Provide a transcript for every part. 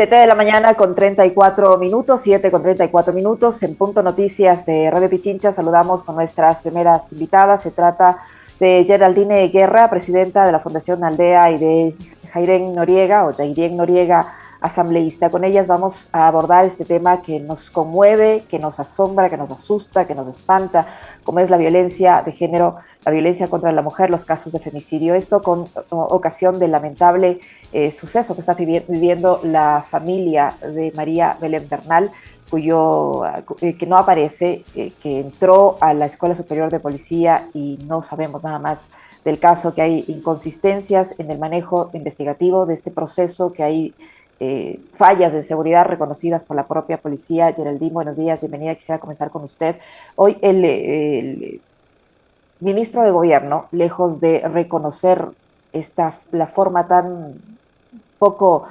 7 de la mañana con 34 minutos, 7 con 34 minutos, en Punto Noticias de Radio Pichincha saludamos con nuestras primeras invitadas. Se trata de Geraldine Guerra, presidenta de la Fundación Aldea, y de Jairén Noriega, o Jairén Noriega, asambleísta. Con ellas vamos a abordar este tema que nos conmueve, que nos asombra, que nos asusta, que nos espanta, como es la violencia de género, la violencia contra la mujer, los casos de femicidio. Esto con ocasión del lamentable suceso que está viviendo la familia de María Belén Bernal, que no aparece, que entró a la Escuela Superior de Policía y no sabemos nada más del caso, que hay inconsistencias en el manejo investigativo de este proceso, que hay fallas de seguridad reconocidas por la propia policía. Geraldine, buenos días, bienvenida. Quisiera comenzar con usted. Hoy el ministro de Gobierno, lejos de reconocer la forma tan poco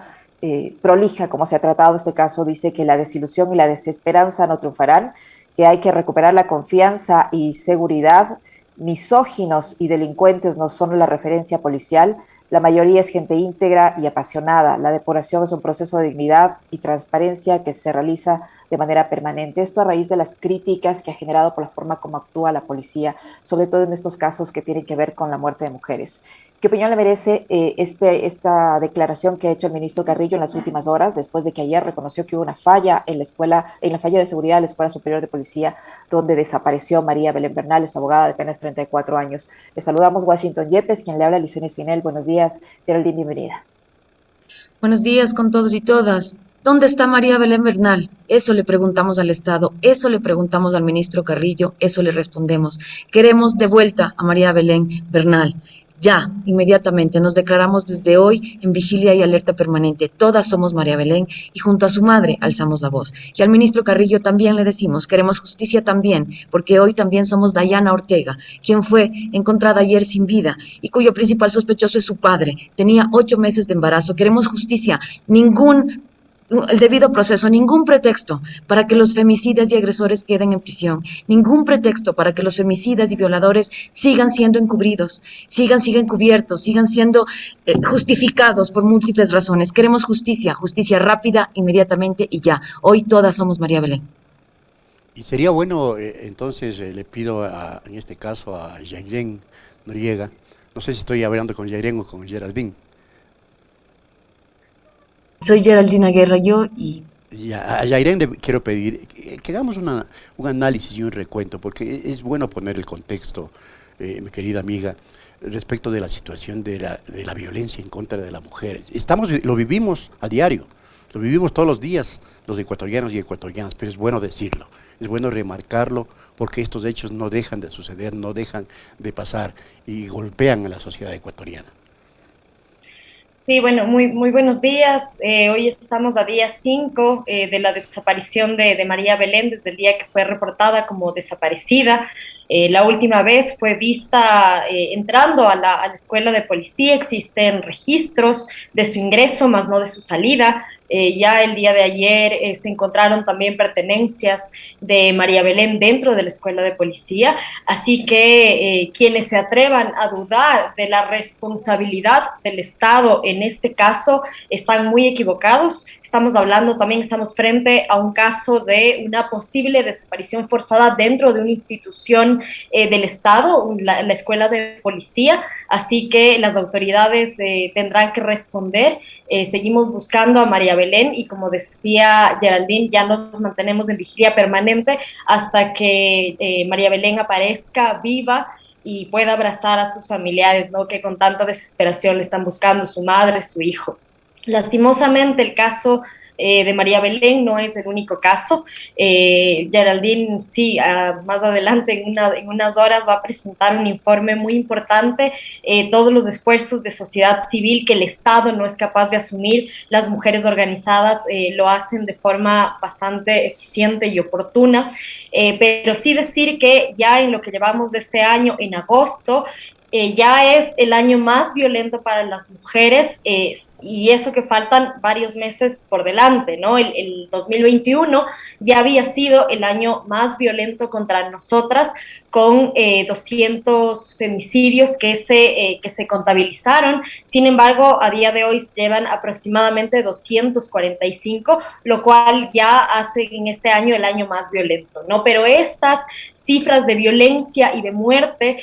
prolija como se ha tratado este caso, dice que la desilusión y la desesperanza no triunfarán, que hay que recuperar la confianza y seguridad. Misóginos y delincuentes no son la referencia policial, la mayoría es gente íntegra y apasionada. La depuración es un proceso de dignidad y transparencia que se realiza de manera permanente. Esto a raíz de las críticas que ha generado por la forma como actúa la policía, sobre todo en estos casos que tienen que ver con la muerte de mujeres. ¿Qué opinión le merece esta declaración que ha hecho el ministro Carrillo en las últimas horas, después de que ayer reconoció que hubo una falla en la falla de seguridad de la Escuela Superior de Policía, donde desapareció María Belén Bernal, esta abogada de apenas 34 años? Le saludamos Washington Yepes, quien le habla, Licenia Espinel. Buenos días, Geraldine, bienvenida. Buenos días con todos y todas. ¿Dónde está María Belén Bernal? Eso le preguntamos al Estado, eso le preguntamos al ministro Carrillo, eso le respondemos. Queremos de vuelta a María Belén Bernal. Ya, inmediatamente, nos declaramos desde hoy en vigilia y alerta permanente. Todas somos María Belén y junto a su madre alzamos la voz. Y al ministro Carrillo también le decimos, queremos justicia también, porque hoy también somos Dayana Ortega, quien fue encontrada ayer sin vida y cuyo principal sospechoso es su padre. Tenía 8 meses de embarazo. Queremos justicia, el debido proceso, ningún pretexto para que los femicidas y agresores queden en prisión, ningún pretexto para que los femicidas y violadores sigan siendo encubridos, sigan encubiertos, sigan siendo justificados por múltiples razones. Queremos justicia, justicia rápida, inmediatamente y ya. Hoy todas somos María Belén. Y sería bueno, entonces, le pido en este caso a Jairén Noriega, no sé si estoy hablando con Jairén o con Geraldine. Soy Geraldina Guerra, yo y Y a Jairén le quiero pedir que hagamos un análisis y un recuento, porque es bueno poner el contexto, mi querida amiga, respecto de la situación de la violencia en contra de la mujer. Lo vivimos a diario, lo vivimos todos los días, los ecuatorianos y ecuatorianas, pero es bueno decirlo, es bueno remarcarlo, porque estos hechos no dejan de suceder, no dejan de pasar y golpean a la sociedad ecuatoriana. Sí, bueno, muy buenos días. Hoy estamos a día 5 de la desaparición de María Belén, desde el día que fue reportada como desaparecida. La última vez fue vista entrando a la escuela de policía. Existen registros de su ingreso, más no de su salida. Ya el día de ayer se encontraron también pertenencias de María Belén dentro de la escuela de policía, así que quienes se atrevan a dudar de la responsabilidad del Estado en este caso están muy equivocados. Estamos frente a un caso de una posible desaparición forzada dentro de una institución del Estado, la escuela de policía, así que las autoridades tendrán que responder. Seguimos buscando a María Belén y, como decía Geraldine, ya nos mantenemos en vigilia permanente hasta que María Belén aparezca viva y pueda abrazar a sus familiares, ¿no?, que con tanta desesperación le están buscando, su madre, su hijo. Lastimosamente, el caso de María Belén no es el único caso. Geraldine, sí, más adelante, en unas horas, va a presentar un informe muy importante, todos los esfuerzos de sociedad civil que el Estado no es capaz de asumir. Las mujeres organizadas lo hacen de forma bastante eficiente y oportuna, pero sí decir que ya en lo que llevamos de este año, en agosto, Ya es el año más violento para las mujeres y eso que faltan varios meses por delante, ¿no? El 2021 ya había sido el año más violento contra nosotras con 200 femicidios que se contabilizaron. Sin embargo, a día de hoy se llevan aproximadamente 245, lo cual ya hace en este año el año más violento, ¿no? Pero estas cifras de violencia y de muerte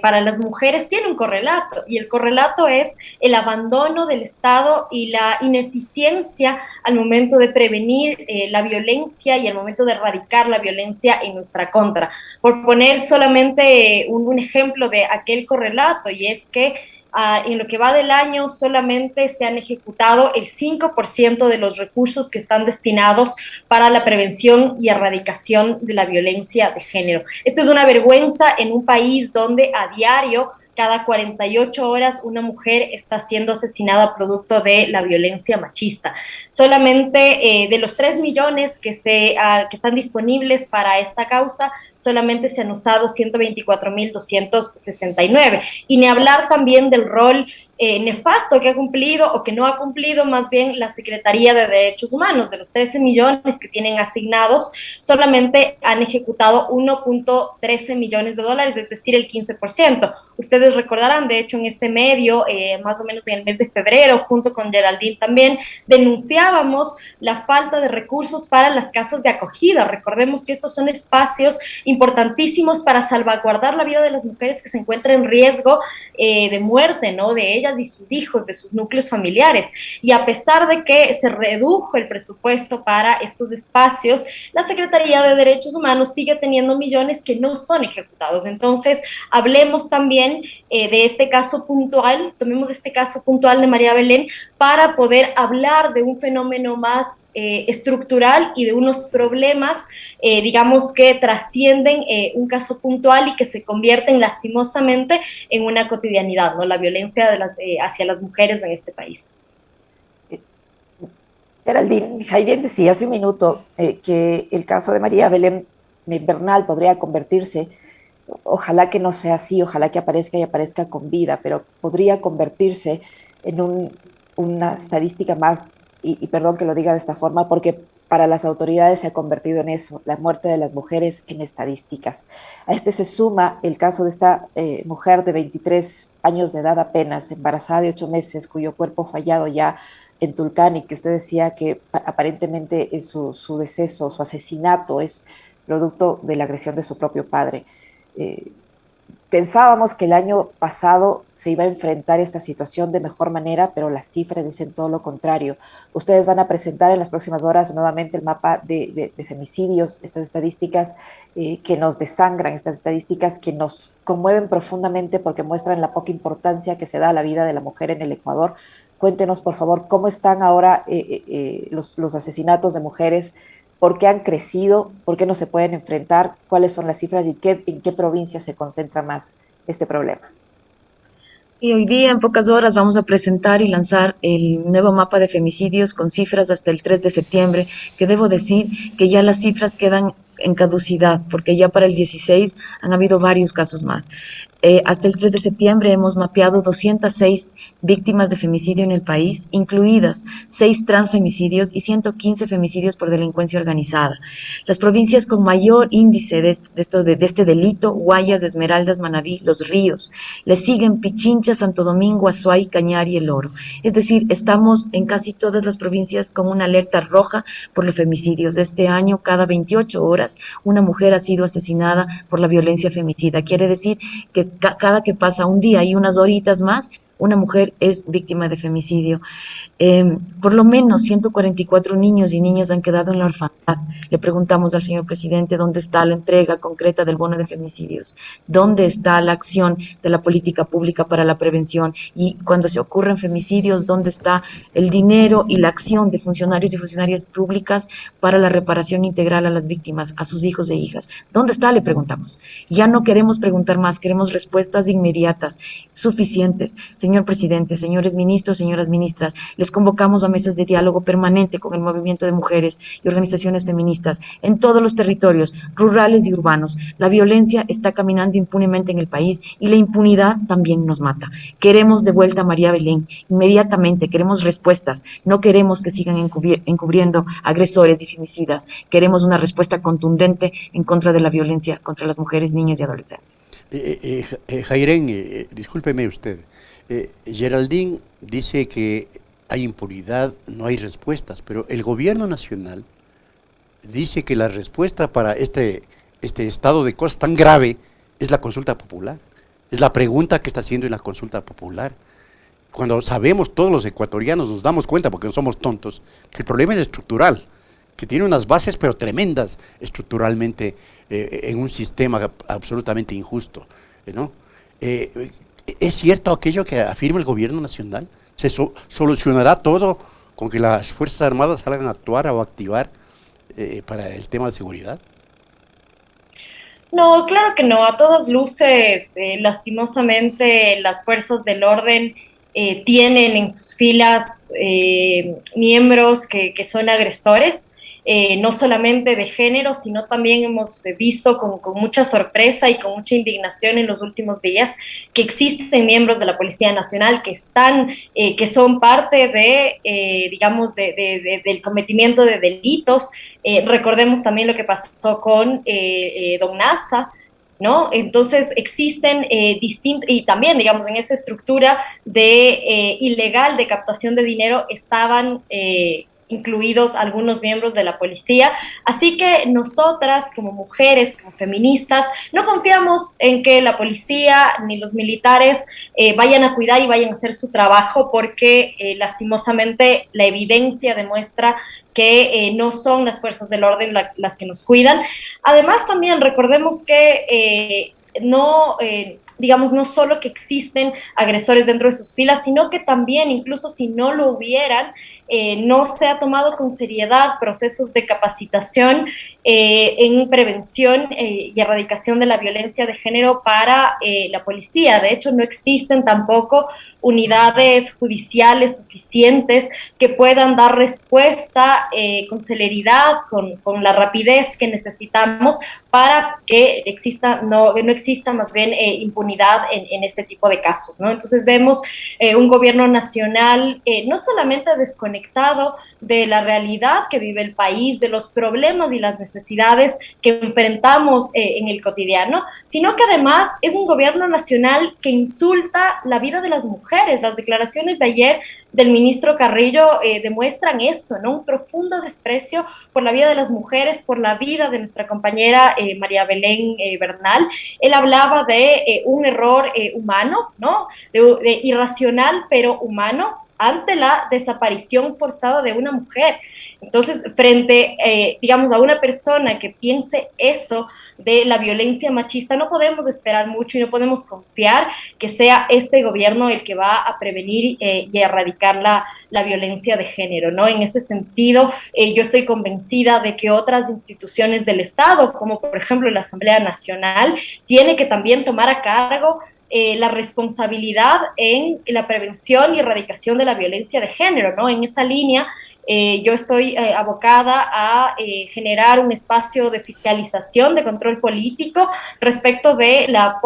para las mujeres tiene un correlato, y el correlato es el abandono del Estado y la ineficiencia al momento de prevenir la violencia y al momento de erradicar la violencia en nuestra contra. Por poner solamente un ejemplo de aquel correlato, y es que en lo que va del año solamente se han ejecutado el 5% de los recursos que están destinados para la prevención y erradicación de la violencia de género. Esto es una vergüenza en un país donde a diario cada 48 horas una mujer está siendo asesinada producto de la violencia machista. Solamente de los 3 millones que están disponibles para esta causa, solamente se han usado 124.269. Y ni hablar también del rol nefasto que ha cumplido o que no ha cumplido más bien la Secretaría de Derechos Humanos. De los 13 millones que tienen asignados, solamente han ejecutado 1.13 millones de dólares, es decir, el 15%. Ustedes recordarán, de hecho, en este medio, más o menos en el mes de febrero, junto con Geraldine también, denunciábamos la falta de recursos para las casas de acogida. Recordemos que estos son espacios importantísimos para salvaguardar la vida de las mujeres que se encuentran en riesgo de muerte, ¿no? De ellas y sus hijos, de sus núcleos familiares. Y a pesar de que se redujo el presupuesto para estos espacios, la Secretaría de Derechos Humanos sigue teniendo millones que no son ejecutados. Entonces, hablemos también de este caso puntual, tomemos este caso puntual de María Belén para poder hablar de un fenómeno más estructural y de unos problemas, digamos, que trascienden un caso puntual y que se convierten lastimosamente en una cotidianidad, ¿no? La violencia hacia las mujeres en este país. Geraldine, Javier decía hace un minuto que el caso de María Belén Bernal podría convertirse, ojalá que no sea así, ojalá que aparezca y aparezca con vida, pero podría convertirse en una estadística más, y perdón que lo diga de esta forma, porque para las autoridades se ha convertido en eso, la muerte de las mujeres en estadísticas. A este se suma el caso de esta mujer de 23 años de edad apenas, embarazada de 8 meses, cuyo cuerpo fallado ya en Tulcán, y que usted decía que aparentemente su deceso, su asesinato es producto de la agresión de su propio padre. Pensábamos que el año pasado se iba a enfrentar esta situación de mejor manera, pero las cifras dicen todo lo contrario. Ustedes van a presentar en las próximas horas nuevamente el mapa de femicidios, estas estadísticas que nos desangran, estas estadísticas que nos conmueven profundamente porque muestran la poca importancia que se da a la vida de la mujer en el Ecuador. Cuéntenos, por favor, cómo están ahora los asesinatos de mujeres, por qué han crecido, por qué no se pueden enfrentar, cuáles son las cifras y en qué provincia se concentra más este problema. Sí, hoy día en pocas horas vamos a presentar y lanzar el nuevo mapa de femicidios con cifras hasta el 3 de septiembre, que debo decir que ya las cifras quedan en caducidad, porque ya para el 16 han habido varios casos más. Hasta el 3 de septiembre hemos mapeado 206 víctimas de femicidio en el país, incluidas 6 transfemicidios y 115 femicidios por delincuencia organizada. Las provincias con mayor índice de este delito: Guayas, Esmeraldas, Manabí, Los Ríos. Le siguen Pichincha, Santo Domingo, Azuay, Cañar y El Oro. Es decir, estamos en casi todas las provincias con una alerta roja por los femicidios. Este año, cada 28 horas, una mujer ha sido asesinada por la violencia femicida. Quiere decir que cada que pasa un día y unas horitas más, una mujer es víctima de femicidio. Por lo menos 144 niños y niñas han quedado en la orfandad. Le preguntamos al señor presidente dónde está la entrega concreta del bono de femicidios, dónde está la acción de la política pública para la prevención, y cuando se ocurren femicidios, dónde está el dinero y la acción de funcionarios y funcionarias públicas para la reparación integral a las víctimas, a sus hijos e hijas. ¿Dónde está? Le preguntamos. Ya no queremos preguntar más, queremos respuestas inmediatas, suficientes. señor presidente, señores ministros, señoras ministras, les convocamos a mesas de diálogo permanente con el movimiento de mujeres y organizaciones feministas en todos los territorios, rurales y urbanos. La violencia está caminando impunemente en el país y la impunidad también nos mata. Queremos de vuelta a María Belén, inmediatamente, queremos respuestas, no queremos que sigan encubriendo agresores y femicidas, queremos una respuesta contundente en contra de la violencia contra las mujeres, niñas y adolescentes. Jairen, discúlpeme usted, Geraldine dice que hay impunidad, no hay respuestas, pero el gobierno nacional dice que la respuesta para este estado de cosas tan grave es la consulta popular, es la pregunta que está haciendo en la consulta popular. Cuando sabemos, todos los ecuatorianos nos damos cuenta, porque no somos tontos, que el problema es estructural, que tiene unas bases pero tremendas estructuralmente en un sistema absolutamente injusto, ¿no? ¿Es cierto aquello que afirma el gobierno nacional? ¿Se solucionará todo con que las Fuerzas Armadas salgan a actuar o a activar para el tema de seguridad? No, claro que no. A todas luces, lastimosamente, las fuerzas del orden tienen en sus filas miembros que son agresores, no solamente de género, sino también hemos visto con mucha sorpresa y con mucha indignación en los últimos días que existen miembros de la Policía Nacional que están, que son parte de, digamos, del cometimiento de delitos. Recordemos también lo que pasó con Don Nasa, ¿no? Entonces existen distintos, y también, digamos, en esa estructura de ilegal de captación de dinero estaban incluidos algunos miembros de la policía, así que nosotras como mujeres, como feministas, no confiamos en que la policía ni los militares vayan a cuidar y vayan a hacer su trabajo porque lastimosamente la evidencia demuestra que no son las fuerzas del orden las que nos cuidan. Además también recordemos que digamos, no solo que existen agresores dentro de sus filas, sino que también, incluso si no lo hubieran, no se ha tomado con seriedad procesos de capacitación en prevención y erradicación de la violencia de género para la policía. De hecho, no existen tampoco unidades judiciales suficientes que puedan dar respuesta con celeridad, con la rapidez que necesitamos para que no exista más bien impunidad en este tipo de casos, ¿no? Entonces vemos un gobierno nacional no solamente desconectado de la realidad que vive el país, de los problemas y las necesidades que enfrentamos en el cotidiano, sino que además es un gobierno nacional que insulta la vida de las mujeres. Las declaraciones de ayer del ministro Carrillo demuestran eso, ¿no? Un profundo desprecio por la vida de las mujeres, por la vida de nuestra compañera María Belén Bernal. Él hablaba de un error humano, ¿no? De irracional, pero humano, ante la desaparición forzada de una mujer. Entonces, frente, digamos, a una persona que piense eso de la violencia machista, no podemos esperar mucho y no podemos confiar que sea este gobierno el que va a prevenir y erradicar la violencia de género, ¿no? En ese sentido, yo estoy convencida de que otras instituciones del Estado, como por ejemplo la Asamblea Nacional, tiene que también tomar a cargo la responsabilidad en la prevención y erradicación de la violencia de género, ¿no? En esa línea, yo estoy abocada a generar un espacio de fiscalización, de control político respecto de la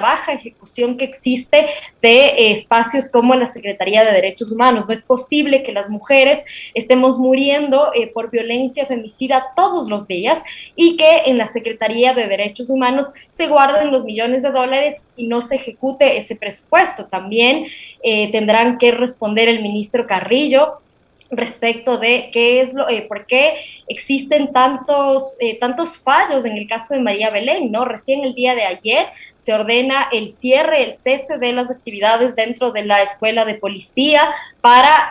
baja ejecución que existe de espacios como la Secretaría de Derechos Humanos. No es posible que las mujeres estemos muriendo por violencia femicida todos los días y que en la Secretaría de Derechos Humanos se guarden los millones de dólares y no se ejecute ese presupuesto. También tendrán que responder el ministro Carrillo respecto de por qué existen tantos fallos en el caso de María Belén, ¿no? Recién el día de ayer se ordena el cese de las actividades dentro de la escuela de policía para,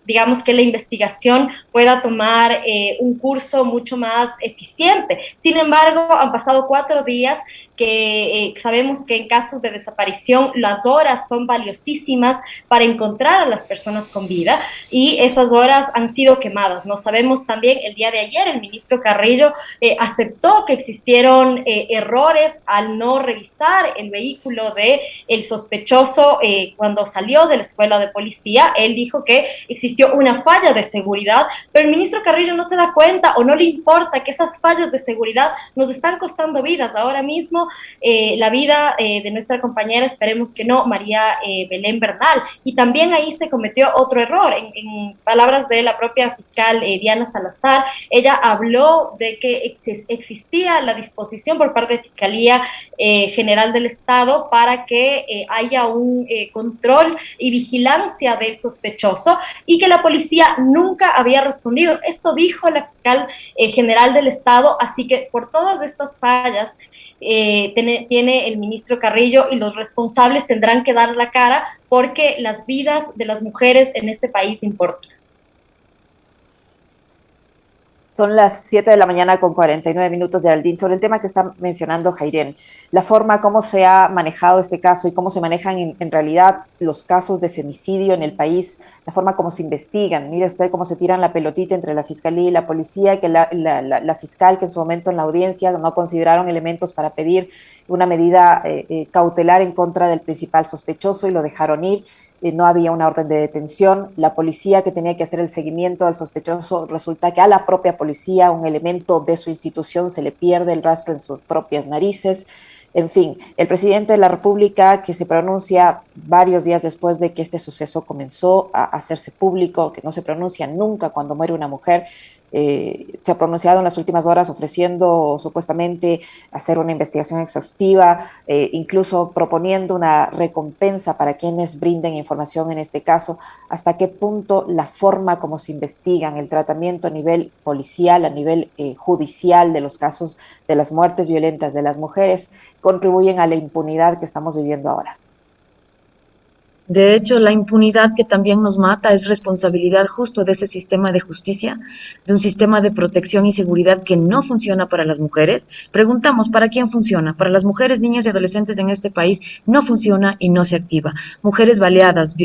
digamos, que la investigación pueda tomar un curso mucho más eficiente. Sin embargo, han pasado 4 días que sabemos que en casos de desaparición las horas son valiosísimas para encontrar a las personas con vida y esas horas han sido quemadas, ¿no? Sabemos también el día de ayer el ministro Carrillo aceptó que existieron errores al no revisar el vehículo de el sospechoso cuando salió de la escuela de policía. Él dijo que existió una falla de seguridad, pero el ministro Carrillo no se da cuenta o no le importa que esas fallas de seguridad nos están costando vidas. Ahora mismo la vida de nuestra compañera, esperemos que no, María Belén Bernal. Y también ahí se cometió otro error. En palabras de la propia fiscal Diana Salazar, ella habló de que existía la disposición por parte de Fiscalía General del Estado para que haya un control y vigilancia del sospechoso y que la policía nunca había respondido. Esto dijo la fiscal general del Estado, así que por todas estas fallas tiene el ministro Carrillo y los responsables tendrán que dar la cara porque las vidas de las mujeres en este país importan. Son las 7 de la mañana con 49 minutos, Geraldine. Sobre el tema que está mencionando Jairén, la forma como se ha manejado este caso y cómo se manejan en realidad los casos de femicidio en el país, la forma como se investigan. Mire usted cómo se tiran la pelotita entre la fiscalía y la policía, que la fiscal que en su momento en la audiencia no consideraron elementos para pedir una medida cautelar en contra del principal sospechoso y lo dejaron ir. No había una orden de detención, la policía que tenía que hacer el seguimiento del sospechoso, resulta que a la propia policía, un elemento de su institución, se le pierde el rastro en sus propias narices. En fin, el presidente de la República, que se pronuncia varios días después de que este suceso comenzó a hacerse público, que no se pronuncia nunca cuando muere una mujer, se ha pronunciado en las últimas horas ofreciendo supuestamente hacer una investigación exhaustiva, incluso proponiendo una recompensa para quienes brinden información en este caso. ¿Hasta qué punto la forma como se investigan, el tratamiento a nivel policial, a nivel judicial de los casos de las muertes violentas de las mujeres contribuyen a la impunidad que estamos viviendo ahora? De hecho, la impunidad que también nos mata es responsabilidad justo de ese sistema de justicia, de un sistema de protección y seguridad que no funciona para las mujeres. Preguntamos, ¿para quién funciona? Para las mujeres, niñas y adolescentes en este país no funciona y no se activa. Mujeres baleadas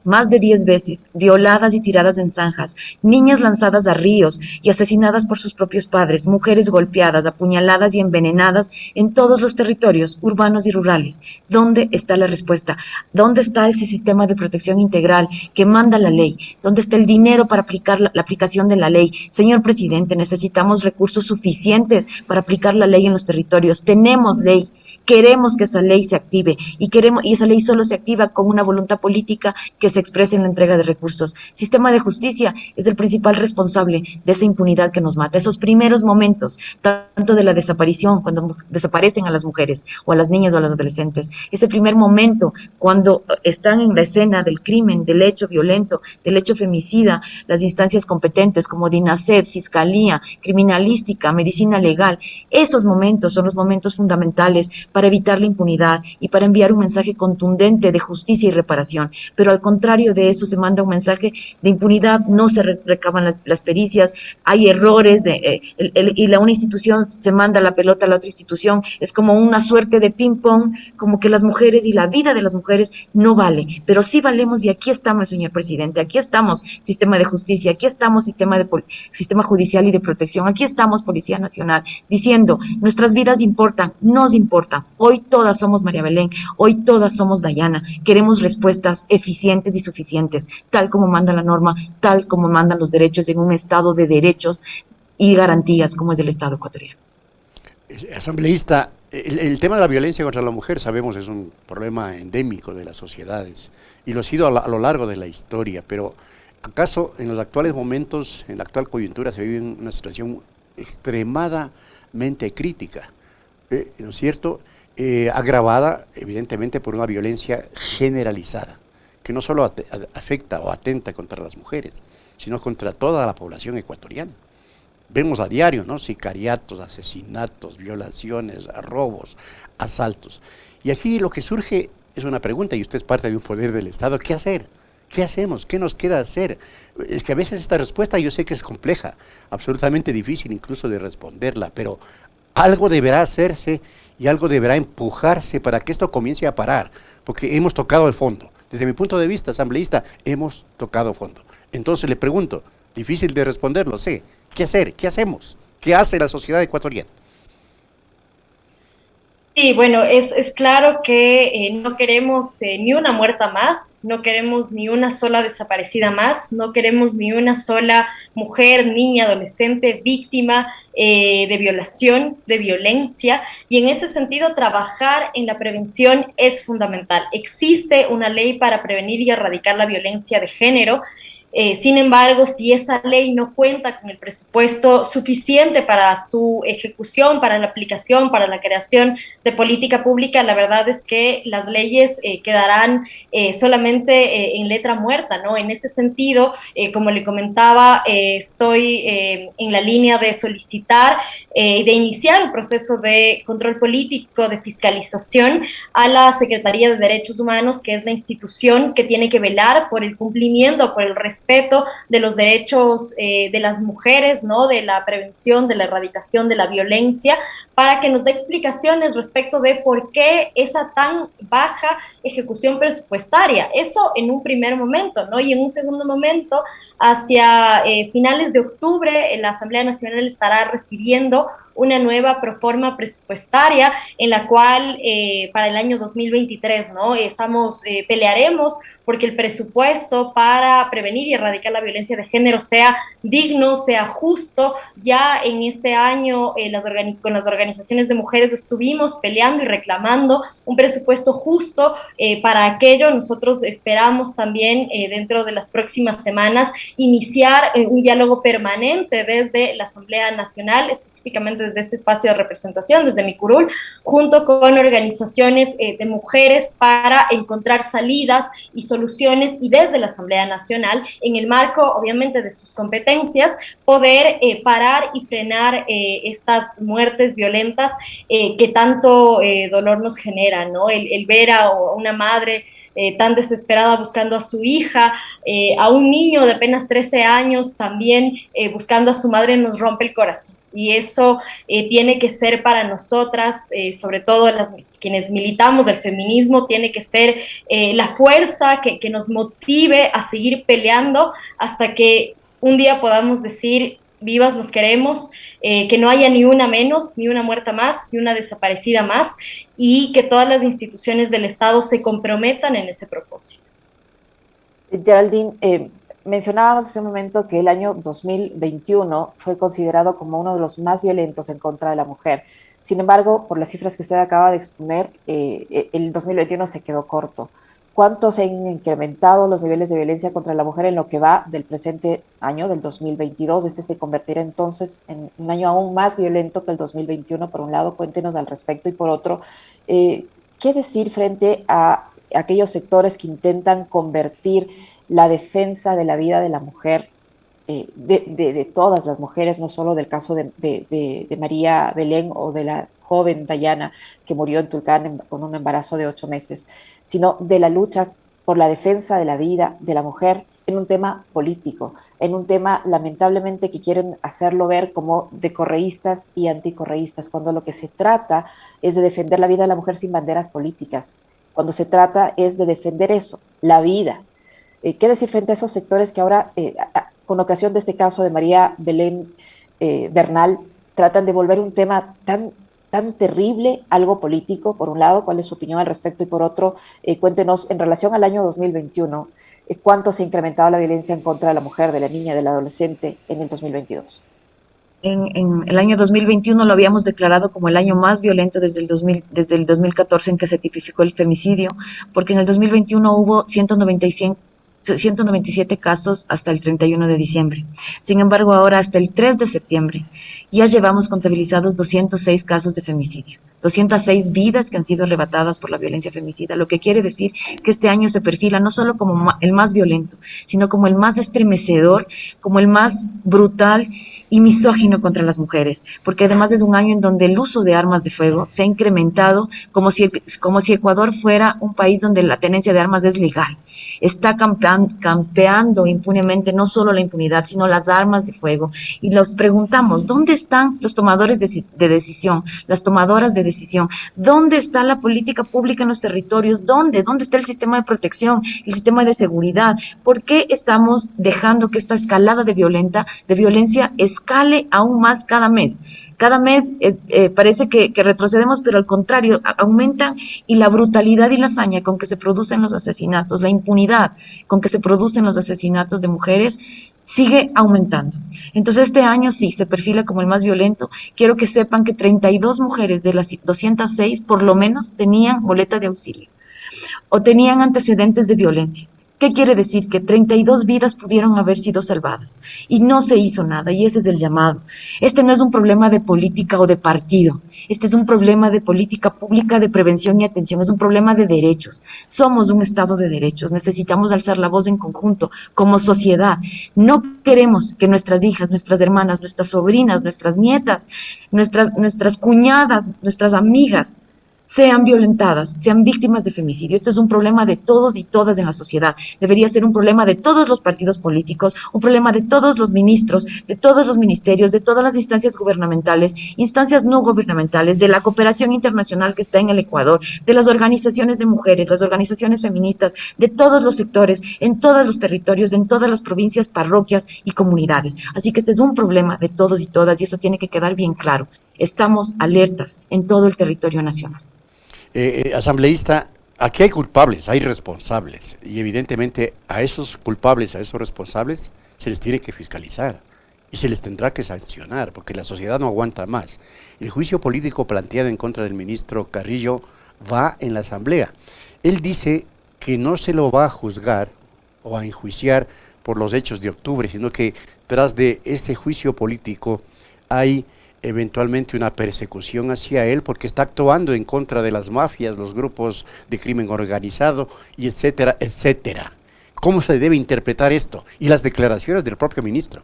más de 10 veces, violadas y tiradas en zanjas, niñas lanzadas a ríos y asesinadas por sus propios padres, mujeres golpeadas, apuñaladas y envenenadas en todos los territorios urbanos y rurales. ¿Dónde está la respuesta? ¿Dónde está ese sistema de protección integral que manda la ley? ¿Dónde está el dinero para aplicar la aplicación de la ley? Señor presidente, necesitamos recursos suficientes para aplicar la ley en los territorios. Tenemos ley. Queremos que esa ley se active y esa ley solo se activa con una voluntad política que se exprese en la entrega de recursos. Sistema de justicia es el principal responsable de esa impunidad que nos mata. Esos primeros momentos, tanto de la desaparición, cuando desaparecen a las mujeres o a las niñas o a las adolescentes, ese primer momento cuando están en la escena del crimen, del hecho violento, del hecho femicida, las instancias competentes como DINASED, Fiscalía, Criminalística, Medicina Legal, esos momentos son los momentos fundamentales para evitar la impunidad y para enviar un mensaje contundente de justicia y reparación. Pero al contrario de eso se manda un mensaje de impunidad, no se recaban las pericias, hay errores y una institución se manda la pelota a la otra institución. Es como una suerte de ping-pong, como que las mujeres y la vida de las mujeres no vale, pero sí valemos y aquí estamos, señor presidente, aquí estamos sistema de justicia, aquí estamos sistema judicial y de protección, aquí estamos Policía Nacional, diciendo nuestras vidas importan, nos importan. Hoy todas somos María Belén, hoy todas somos Dayana. Queremos respuestas eficientes y suficientes, tal como manda la norma, tal como mandan los derechos en un estado de derechos y garantías como es el Estado ecuatoriano. Asambleísta, el tema de la violencia contra la mujer, sabemos, es un problema endémico de las sociedades y lo ha sido a lo largo de la historia, pero ¿acaso en los actuales momentos, en la actual coyuntura, se vive una situación extremadamente crítica? ¿No es cierto? Agravada evidentemente por una violencia generalizada, que no solo afecta o atenta contra las mujeres, sino contra toda la población ecuatoriana. Vemos a diario, ¿no? Sicariatos, asesinatos, violaciones, robos, asaltos. Y aquí lo que surge es una pregunta, y usted es parte de un poder del Estado, ¿qué hacer? ¿Qué hacemos? ¿Qué nos queda hacer? Es que a veces esta respuesta yo sé que es compleja, absolutamente difícil incluso de responderla, pero algo deberá hacerse y algo deberá empujarse para que esto comience a parar, porque hemos tocado el fondo. Desde mi punto de vista, asambleísta, hemos tocado fondo. Entonces le pregunto, Difícil de responderlo, sé. ¿Qué hacer? ¿Qué hacemos? ¿Qué hace la sociedad ecuatoriana? Sí, bueno, es claro que no queremos ni una muerta más, no queremos ni una sola desaparecida más, no queremos ni una sola mujer, niña, adolescente víctima de violación, de violencia, y en ese sentido trabajar en la prevención es fundamental. Existe una ley para prevenir y erradicar la violencia de género. Sin embargo, si esa ley no cuenta con el presupuesto suficiente para su ejecución, para la aplicación, para la creación de política pública, la verdad es que las leyes quedarán solamente en letra muerta, ¿no? En ese sentido, como le comentaba, estoy en la línea de solicitar, de iniciar un proceso de control político, de fiscalización a la Secretaría de Derechos Humanos, que es la institución que tiene que velar por el cumplimiento, por el respeto de los derechos de las mujeres, ¿no? De la prevención, de la erradicación de la violencia, para que nos dé explicaciones respecto de por qué esa tan baja ejecución presupuestaria. Eso en un primer momento, ¿no? Y en un segundo momento, hacia finales de octubre, la Asamblea Nacional estará recibiendo una nueva proforma presupuestaria en la cual para el año 2023, ¿no? Pelearemos porque el presupuesto para prevenir y erradicar la violencia de género sea digno, sea justo. Ya en este año con las organizaciones de mujeres estuvimos peleando y reclamando un presupuesto justo para aquello. Nosotros esperamos también dentro de las próximas semanas iniciar un diálogo permanente desde la Asamblea Nacional, específicamente desde este espacio de representación, desde mi curul, junto con organizaciones de mujeres para encontrar salidas y soluciones, y desde la Asamblea Nacional, en el marco obviamente de sus competencias, poder parar y frenar estas muertes violentas que tanto dolor nos generan, ¿no? El ver a una madre tan desesperada buscando a su hija, a un niño de apenas 13 años también buscando a su madre, nos rompe el corazón. Y eso tiene que ser para nosotras, sobre todo quienes militamos del feminismo, tiene que ser la fuerza que nos motive a seguir peleando hasta que un día podamos decir: vivas nos queremos, que no haya ni una menos, ni una muerta más, ni una desaparecida más, y que todas las instituciones del Estado se comprometan en ese propósito. Geraldine, mencionábamos hace un momento que el año 2021 fue considerado como uno de los más violentos en contra de la mujer. Sin embargo, por las cifras que usted acaba de exponer, el 2021 se quedó corto. ¿Cuánto se han incrementado los niveles de violencia contra la mujer en lo que va del presente año, del 2022? Este se convertirá entonces en un año aún más violento que el 2021. Por un lado, cuéntenos al respecto, y por otro, ¿qué decir frente a aquellos sectores que intentan convertir la defensa de la vida de la mujer, de todas las mujeres, no solo del caso de María Belén o de la joven Dayana que murió en Tulcán con un embarazo de 8 meses, sino de la lucha por la defensa de la vida de la mujer en un tema político, en un tema lamentablemente que quieren hacerlo ver como de correístas y anticorreístas, cuando lo que se trata es de defender la vida de la mujer sin banderas políticas, cuando se trata es de defender eso, la vida. ¿Qué decir frente a esos sectores que ahora, con ocasión de este caso de María Belén Bernal, tratan de volver un tema tan terrible, algo político? Por un lado, ¿cuál es su opinión al respecto? Y por otro, cuéntenos, en relación al año 2021, ¿cuánto se ha incrementado la violencia en contra de la mujer, de la niña, del adolescente en el 2022? En el año 2021 lo habíamos declarado como el año más violento desde el 2014, en que se tipificó el femicidio, porque en el 2021 hubo 197 casos hasta el 31 de diciembre. Sin embargo, ahora hasta el 3 de septiembre ya llevamos contabilizados 206 casos de femicidio, 206 vidas que han sido arrebatadas por la violencia femicida, lo que quiere decir que este año se perfila no solo como el más violento, sino como el más estremecedor, como el más brutal y misógino contra las mujeres, porque además es un año en donde el uso de armas de fuego se ha incrementado como si Ecuador fuera un país donde la tenencia de armas es legal. Está campeando impunemente no solo la impunidad, sino las armas de fuego. Y nos preguntamos, ¿dónde están los tomadores de decisión, las tomadoras de decisión? ¿Dónde está la política pública en los territorios? ¿Dónde? ¿Dónde está el sistema de protección, el sistema de seguridad? ¿Por qué estamos dejando que esta escalada de violencia escale aún más cada mes? Cada mes parece que retrocedemos, pero al contrario, aumentan, y la brutalidad y la hazaña con que se producen los asesinatos, la impunidad con que se producen los asesinatos de mujeres, sigue aumentando. Entonces este año sí se perfila como el más violento. Quiero que sepan que 32 mujeres de las 206 por lo menos tenían boleta de auxilio o tenían antecedentes de violencia. ¿Qué quiere decir? Que 32 vidas pudieron haber sido salvadas y no se hizo nada, y ese es el llamado. Este no es un problema de política o de partido, este es un problema de política pública, de prevención y atención, es un problema de derechos. Somos un Estado de derechos, necesitamos alzar la voz en conjunto, como sociedad. No queremos que nuestras hijas, nuestras hermanas, nuestras sobrinas, nuestras nietas, nuestras cuñadas, nuestras amigas, sean violentadas, sean víctimas de femicidio. Esto es un problema de todos y todas en la sociedad. Debería ser un problema de todos los partidos políticos, un problema de todos los ministros, de todos los ministerios, de todas las instancias gubernamentales, instancias no gubernamentales, de la cooperación internacional que está en el Ecuador, de las organizaciones de mujeres, las organizaciones feministas, de todos los sectores, en todos los territorios, en todas las provincias, parroquias y comunidades. Así que este es un problema de todos y todas, y eso tiene que quedar bien claro. Estamos alertas en todo el territorio nacional. Asambleísta, aquí hay culpables, hay responsables, y evidentemente a esos culpables, a esos responsables, se les tiene que fiscalizar y se les tendrá que sancionar, porque la sociedad no aguanta más. El juicio político planteado en contra del ministro Carrillo va en la Asamblea. Él dice que no se lo va a juzgar o a enjuiciar por los hechos de octubre, sino que tras de ese juicio político hay eventualmente una persecución hacia él porque está actuando en contra de las mafias, los grupos de crimen organizado, y etcétera, etcétera. ¿Cómo se debe interpretar esto? Y las declaraciones del propio ministro.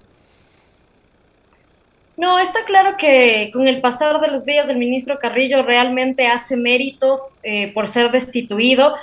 No, está claro que con el pasar de los días el ministro Carrillo realmente hace méritos por ser destituido.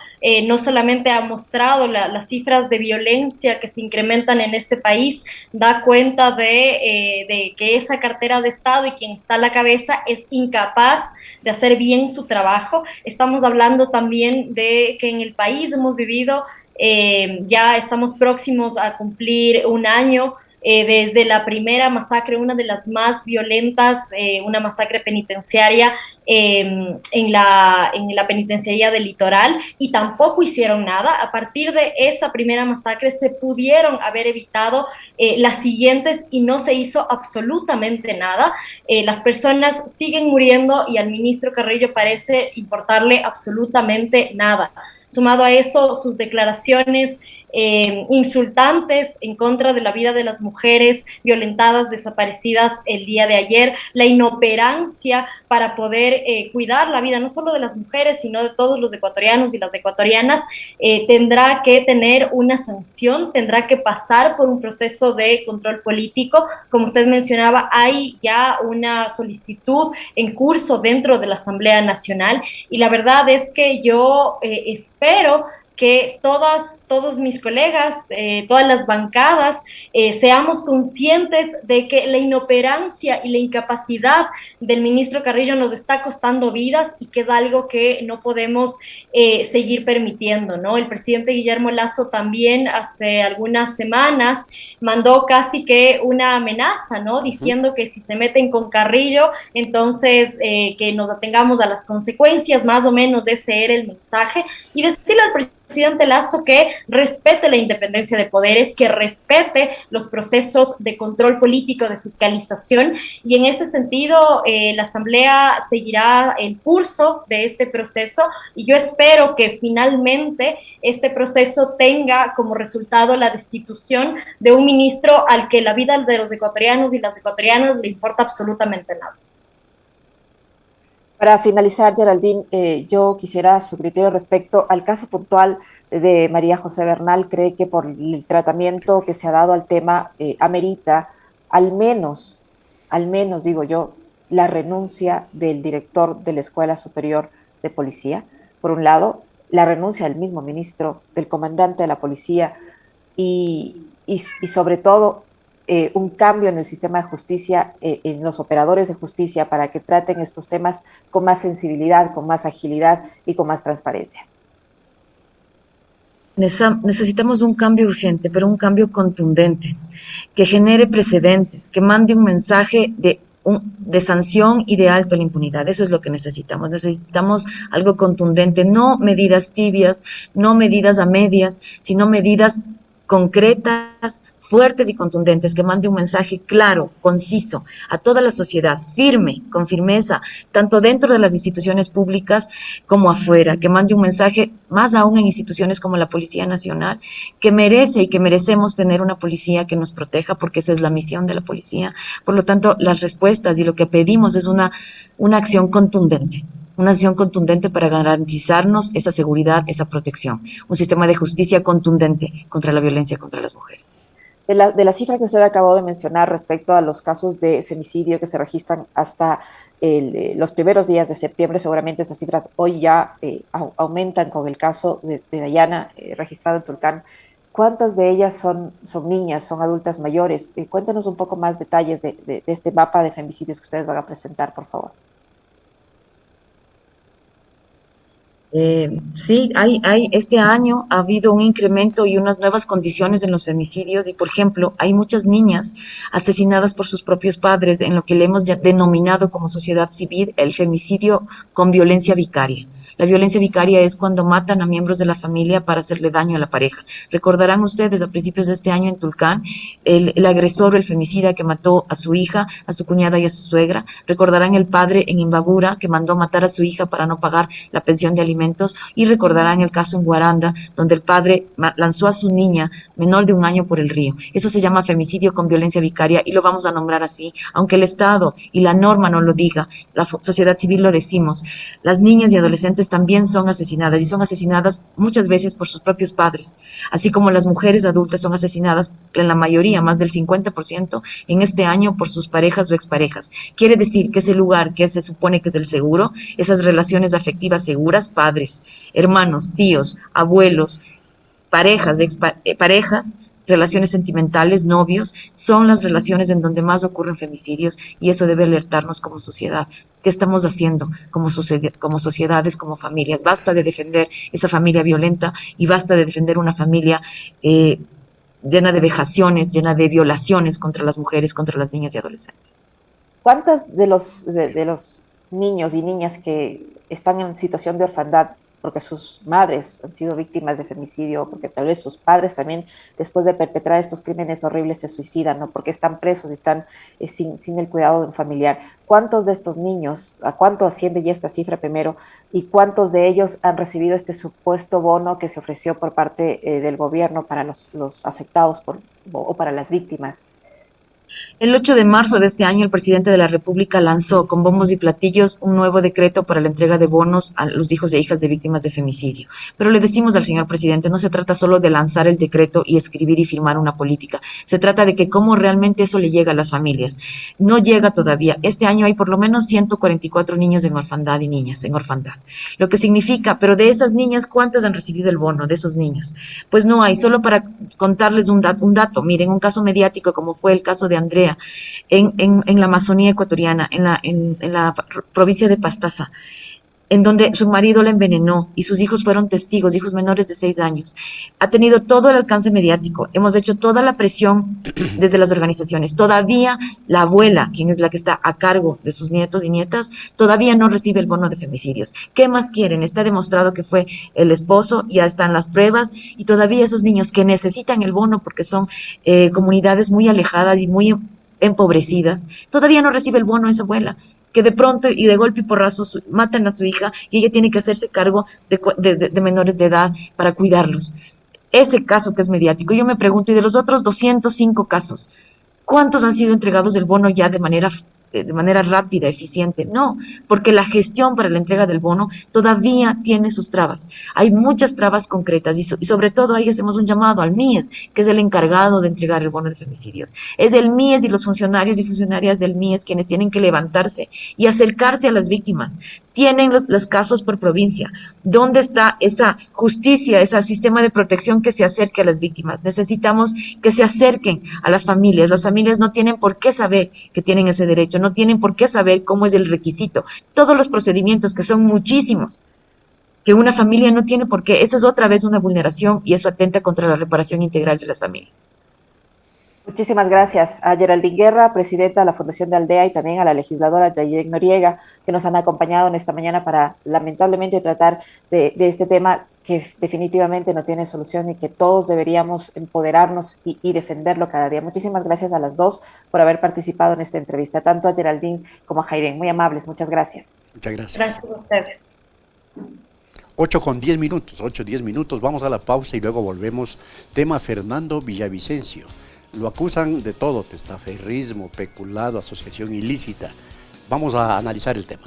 No solamente ha mostrado las cifras de violencia que se incrementan en este país, da cuenta de que esa cartera de Estado y quien está a la cabeza es incapaz de hacer bien su trabajo. Estamos hablando también de que en el país hemos vivido, ya estamos próximos a cumplir un año desde la primera masacre, una de las más violentas, una masacre penitenciaria en la penitenciaría del Litoral, y tampoco hicieron nada. A partir de esa primera masacre se pudieron haber evitado las siguientes y no se hizo absolutamente nada. Las personas siguen muriendo y al ministro Carrillo parece importarle absolutamente nada. Sumado a eso, sus declaraciones insultantes en contra de la vida de las mujeres violentadas, desaparecidas el día de ayer, la inoperancia para poder cuidar la vida no solo de las mujeres, sino de todos los ecuatorianos y las ecuatorianas, tendrá que tener una sanción, tendrá que pasar por un proceso de control político. Como usted mencionaba, hay ya una solicitud en curso dentro de la Asamblea Nacional, y la verdad es que yo espero que todos mis colegas, todas las bancadas, seamos conscientes de que la inoperancia y la incapacidad del ministro Carrillo nos está costando vidas y que es algo que no podemos seguir permitiendo, ¿no? El presidente Guillermo Lasso también hace algunas semanas mandó casi que una amenaza, ¿no? Diciendo que si se meten con Carrillo, entonces que nos atengamos a las consecuencias, más o menos ese era el mensaje, y decirle al presidente Lasso que respete la independencia de poderes, que respete los procesos de control político, de fiscalización, y en ese sentido la Asamblea seguirá el curso de este proceso, y yo espero que finalmente este proceso tenga como resultado la destitución de un ministro al que la vida de los ecuatorianos y las ecuatorianas le importa absolutamente nada. Para finalizar, Geraldine, yo quisiera su criterio respecto al caso puntual de María José Bernal. ¿Cree que por el tratamiento que se ha dado al tema amerita al menos digo yo, la renuncia del director de la Escuela Superior de Policía? Por un lado, la renuncia del mismo ministro, del comandante de la policía, y sobre todo un cambio en el sistema de justicia, en los operadores de justicia, para que traten estos temas con más sensibilidad, con más agilidad y con más transparencia. Necesitamos un cambio urgente, pero un cambio contundente, que genere precedentes, que mande un mensaje de sanción y de alto a la impunidad. Eso es lo que necesitamos. Necesitamos algo contundente, no medidas tibias, no medidas a medias, sino medidas concretas, fuertes y contundentes, que mande un mensaje claro, conciso a toda la sociedad, firme, con firmeza, tanto dentro de las instituciones públicas como afuera, que mande un mensaje más aún en instituciones como la Policía Nacional, que merece y que merecemos tener una policía que nos proteja, porque esa es la misión de la policía. Por lo tanto, las respuestas y lo que pedimos es una acción contundente. Una acción contundente para garantizarnos esa seguridad, esa protección. Un sistema de justicia contundente contra la violencia contra las mujeres. De la cifra que usted acabó de mencionar respecto a los casos de femicidio que se registran hasta los primeros días de septiembre, seguramente esas cifras hoy ya aumentan con el caso de Dayana registrado en Tulcán. ¿Cuántas de ellas son niñas, son adultas mayores? Cuéntenos un poco más detalles de este mapa de femicidios que ustedes van a presentar, por favor. Sí, este año ha habido un incremento y unas nuevas condiciones en los femicidios y, por ejemplo, hay muchas niñas asesinadas por sus propios padres en lo que le hemos ya denominado como sociedad civil el femicidio con violencia vicaria. La violencia vicaria es cuando matan a miembros de la familia para hacerle daño a la pareja. Recordarán ustedes a principios de este año en Tulcán el agresor o el femicida que mató a su hija, a su cuñada y a su suegra. Recordarán el padre en Imbabura que mandó matar a su hija para no pagar la pensión de alimentos, y recordarán el caso en Guaranda donde el padre lanzó a su niña menor de 1 año por el río. Eso se llama femicidio con violencia vicaria y lo vamos a nombrar así, aunque el Estado y la norma no lo diga, la sociedad civil lo decimos. Las niñas y adolescentes también son asesinadas y son asesinadas muchas veces por sus propios padres, así como las mujeres adultas son asesinadas en la mayoría, más del 50% en este año, por sus parejas o exparejas. Quiere decir que ese lugar que se supone que es el seguro, esas relaciones afectivas seguras, padres, hermanos, tíos, abuelos, parejas, relaciones sentimentales, novios, son las relaciones en donde más ocurren femicidios, y eso debe alertarnos como sociedad. ¿Qué estamos haciendo como sociedades, como familias? Basta de defender esa familia violenta y basta de defender una familia llena de vejaciones, llena de violaciones contra las mujeres, contra las niñas y adolescentes. ¿Cuántos de los niños y niñas que están en situación de orfandad porque sus madres han sido víctimas de femicidio, porque tal vez sus padres también, después de perpetrar estos crímenes horribles, se suicidan, ¿no? Porque están presos y están sin el cuidado de un familiar? ¿Cuántos de estos niños, a cuánto asciende ya esta cifra primero, y cuántos de ellos han recibido este supuesto bono que se ofreció por parte del gobierno para los afectados o para las víctimas? El 8 de marzo de este año, el presidente de la República lanzó con bombos y platillos un nuevo decreto para la entrega de bonos a los hijos e hijas de víctimas de femicidio. Pero le decimos al señor presidente, no se trata solo de lanzar el decreto y escribir y firmar una política. Se trata de que cómo realmente eso le llega a las familias. No llega todavía. Este año hay por lo menos 144 niños en orfandad y niñas en orfandad. Lo que significa, pero de esas niñas, ¿cuántas han recibido el bono de esos niños? Pues no hay. Solo para contarles un dato, miren, un caso mediático como fue el caso de Andrea en la Amazonía ecuatoriana, en la provincia de Pastaza, en donde su marido la envenenó y sus hijos fueron testigos, hijos menores de 6 años. Ha tenido todo el alcance mediático, hemos hecho toda la presión desde las organizaciones. Todavía la abuela, quien es la que está a cargo de sus nietos y nietas, todavía no recibe el bono de femicidios. ¿Qué más quieren? Está demostrado que fue el esposo, ya están las pruebas, y todavía esos niños que necesitan el bono porque son comunidades muy alejadas y muy empobrecidas, todavía no recibe el bono esa abuela, que de pronto y de golpe y porrazo matan a su hija y ella tiene que hacerse cargo de menores de edad para cuidarlos. Ese caso que es mediático, yo me pregunto, y de los otros 205 casos, ¿cuántos han sido entregados el bono ya de manera de manera rápida, eficiente. No, porque la gestión para la entrega del bono todavía tiene sus trabas. Hay muchas trabas concretas y sobre todo ahí hacemos un llamado al MIES, que es el encargado de entregar el bono de femicidios. Es el MIES y los funcionarios y funcionarias del MIES quienes tienen que levantarse y acercarse a las víctimas. Tienen los casos por provincia. ¿Dónde está esa justicia, ese sistema de protección que se acerque a las víctimas? Necesitamos que se acerquen a las familias. Las familias no tienen por qué saber que tienen ese derecho, no tienen por qué saber cómo es el requisito. Todos los procedimientos, que son muchísimos, que una familia no tiene por qué. Eso es otra vez una vulneración y eso atenta contra la reparación integral de las familias. Muchísimas gracias a Geraldine Guerra, presidenta de la Fundación de Aldea, y también a la legisladora Yair Noriega, que nos han acompañado en esta mañana para lamentablemente tratar de este tema que definitivamente no tiene solución y que todos deberíamos empoderarnos y defenderlo cada día. Muchísimas gracias a las dos por haber participado en esta entrevista, tanto a Geraldine como a Jairen. Muy amables, muchas gracias. Muchas gracias. Gracias a ustedes. 8:10, vamos a la pausa y luego volvemos. Tema Fernando Villavicencio. Lo acusan de todo, testaferrismo, peculado, asociación ilícita. Vamos a analizar el tema.